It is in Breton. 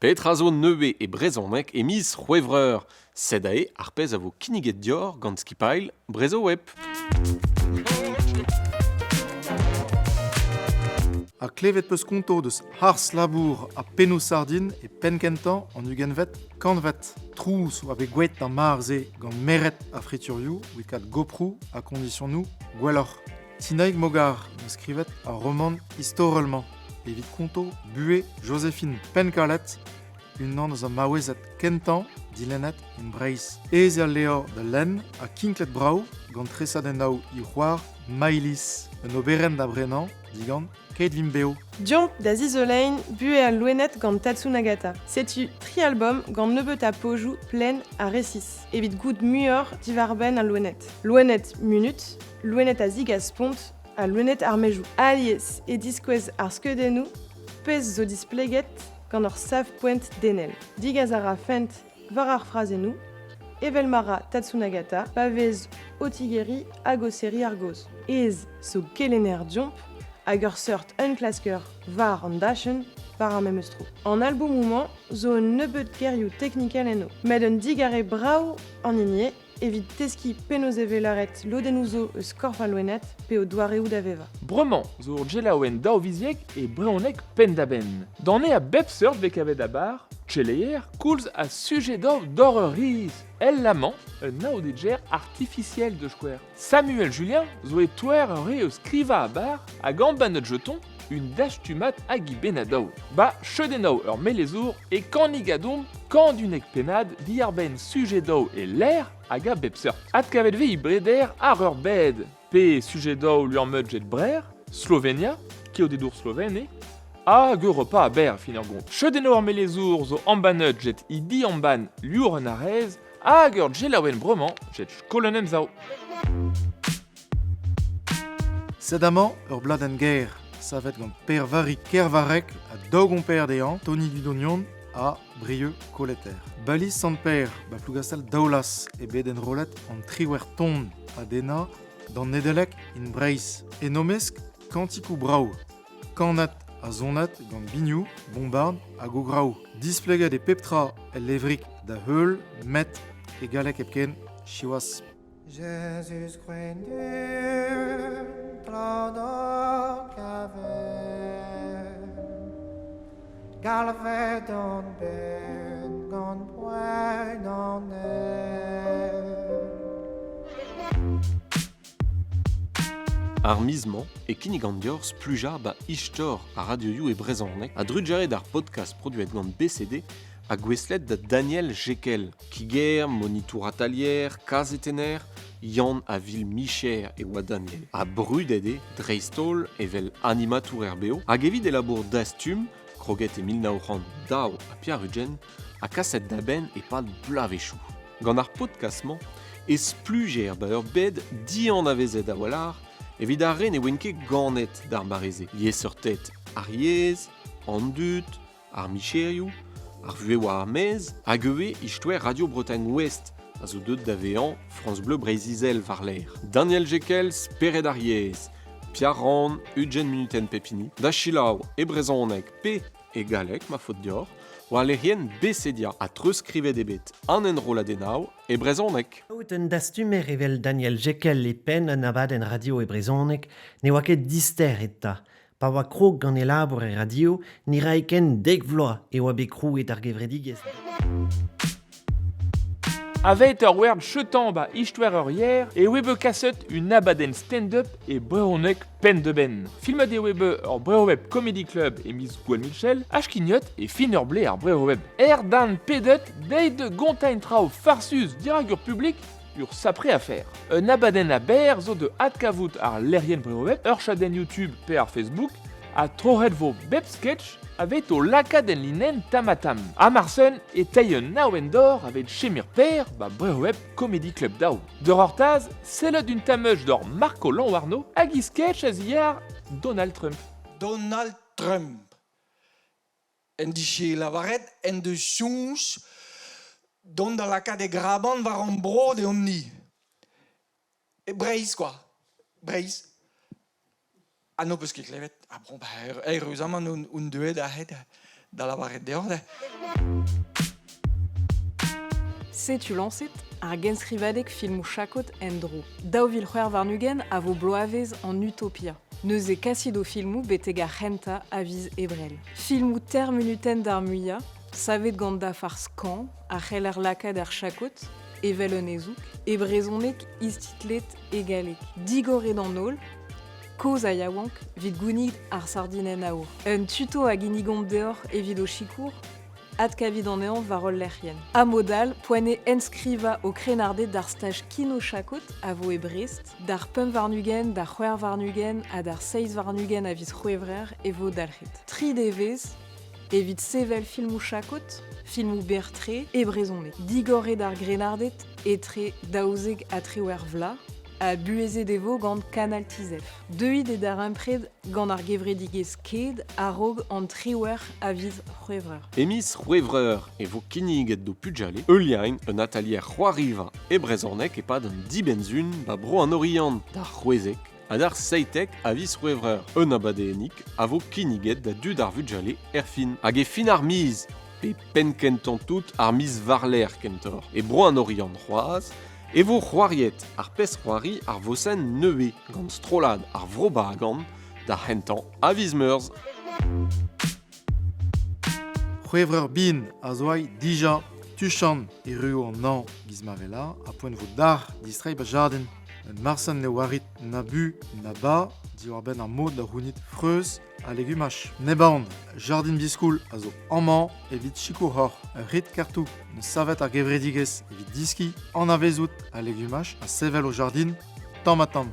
Petra zo neuve e brezhoneg e miz c'hwevrer. Sed ae ar pez a vo kinniget dior gant skipail brezo web. A klevet peus konto deus hars labour a penou sardine e penkentan an ugenvet kanvet. Trous oa bet gouet d'an marze gant meret a friturioù wit kat goprou a condition nou gwelloc'h. Tinaig mogar ne skrivet a roman historiquement. Evit konto bué Joséphine Pencalet, un an eus a maouezet kentan dilennet in Breis. Ez al leo de len a kinklet brau gant tresadennaou i c'hoar Maïlis, un oberen da Brennan, digant Kate Limbeo. Diomp da Zizolaine bue al loenet gant Tatsunagata. Setu tri-album gant nebeut a pojou plen a resis. Evit gout muior divarben al loenet. Loenet munut, loenet a zig a spont, a loenet ar mejou. Alies e diskouez ar skeudennou, pez zo displeget gant ur sav poent denel. Digaz ara fent var ar frazennou, Evelmara Tatsunagata, pavez otigeri hag o seri ar goz. Ez zo kelener diomp, hag ur seurt unklasker var an dachen var ar memeustro. An albumouman zo un nebeut gerioù teknikel eno. Met un digare brau an inie, evit teski penoz evelaret lodenouzo eus korf al loenet pe o doareoù da veva. Bremañ zo ur gelaouen daou viziek e breonek pendaben. Dan e a bep seurt vek avet a bar, tcheleier koulz a sujet daou d'or ur riz. El Laman, un naodeger artificiel de chkwer. Samuel Julien zo e touer ur re eus skriva a bar hag an bannet jeton un dachtumat hag i benadaou. Ba, chedennaou ur melezour e kannigadoum kanduneg penad di ar ben sujet daou e l'air hag a bep seurt. Ad kavet ve i breder ar ur bed. Pe sujet daou luar meut jet brer, Slovenia, keo dedour slovene, hag ur repas a ber fin ur gont. Chedennaou ur melezour zo ambanet jet i di amban liur an arez, hag ur gelaouen bremañ jet skolonem zao. Sedamañ ur blad en ger, savet gant per vari kervarek a daogon per dean, Tony Dudonion a Brieux Coletter. Balis sant per, ba plougastel daoulas e bet en rolet an triwer ton a dena dan Nedelek in Breis. E nomesk kantikou brau, kanet a zonet gant bignou, bombard a go grau. Displeget e peptra el levrik da heul, met e galek epken chiwas. Jesus Christus, Claude Galvet on bed, gone point on Ar mizman e kinnigan diorz pluja ba ishtor a radioioù e brezhoneg a drugere d'ar podcast produet gant BCD a gweslet da Daniel Jekel, kiger, monitor atalier, kazetener, Yann a vil Micher e oa Daniel. A brudede, dreistol evel animatour RBO, hag evit e labour dastum, kroget e 1900 daou a piarugen, a kaset d'aben e pad blavechou. Gant ar podcastman, e spluger ba ur bed di an avezet a walar, evit ar ren e oenke ganet d'ar bareze. Lies ur tet ar yez, an dut, ar micherioù, ar vueoù ar mez, hag eue istouer Radio Bretagne Ouest, a zo deut da vean France Bleu Breizizel var l'air. Daniel Jekel spered ar yez, Pierre Ran, Eugen Minuten Pepini, da chilaou e brezhoneg pe e galek ma faute dior, oa lerien BCDia a treuskrivet ebet an enroladennaou e brezhoneg. Out un dastumer evel Daniel Jekel e pen an abad en radio e brezhoneg ne oa ket dister eta. Pa oa krog gant e labour e radio, ni ra eken dek vloa e oa bekrou et ar gevredigez. Avet ur werd chetan ba istouer ur yer e webe kaset un abaden stand-up e breonek pen de ben. Filmet e webe ur Breweb Comedy Club e miz Gouel Michel, achkignot e fin ur ble ar Breweb. Dan pedet deit de gontain trao farsus dirag ur publik ur sapre a fer. Un abaden a ber zo de adkavout ar lerien Breweb, ur chaden YouTube pe ar Facebook, a trohet vo bep sketch avet o lakad en linen tamatam. A Marsen e teien naouen d'or avet chemir per ba Breweb Comedy Club daou. De hortaz, sellet un tameuj d'or Marco Lanwarno hag i sketch a ziar Donald Trump. Donald Trump. En di che lavaret en de chons don da lakad e graban var an bro de omni. E Breis, quoi. Breis. Ah non, parce que klevet. Ah bon, bah, heureusement, un deux da la barrette dehors. Setu lancet, ar genskrivadek filmou chakot en dro. Daouvil c'hwer varnugen a vo bloavez en utopia. Neuze kasido filmou betega renta a viz ebrel. Filmou terminuten d'ar muia, savet gant da far skan, a c'heller lakad ar chakot, evel un ezouk, e brezonek istitlet egalek. Digore d'an nol, koz a yaouank, vid gounig ar sardinen aour. Un tuto a ginigont deor evit o chikour, ad kavid an ean varol lerien. A modal, poane enskriva o krenardet d'ar staj kino chakot a vo e Brest, d'ar pum varnugen, d'ar c'hwer varnugen, a d'ar seiz varnugen a viz c'hwevrer e vo dalc'het. Tri devez, evit sevel filmou chakot, filmou bertre e brezonek. Digore d'ar grenardet etre daouzeg a trewer vla, a bueze devo gant kanal tizef. Deuit e d'ar impred gant ar gevredigez ket a rog an trewer a viz c'hwevrer. Emis c'hwevrer e vo kiniget do pujale, euliain un atelier c'hoariva e brezhornek e pad un dibenzun ba bro an oriant d'ar c'hwezek a d'ar seitek a viz c'hwevrer. Un abadeenik a vo kiniget da dud ar vujale fin. Hag e fin ar miz, pe pen kentan tout ar miz varler kentor. E bro an oriant c'hoaz, e vo c'hoariet ar pes c'hoari ar vosen neuve gant strolad ar vrobagant da hentan a viz meurz. C'hwevrer bin a zoai dija tuchan e ruo an an gizmavela a poen vo dar distrai ba jardin. Un marsan ne warit na bu na ba di war ben ar mod da rounit freuz a legumach. Ne band, jardin biskoul a zo amman evit chikou hor. Un rit kartou ne savet ar gevredigez evit diski an avezout a legumach a sevel o jardin tamm a tamm.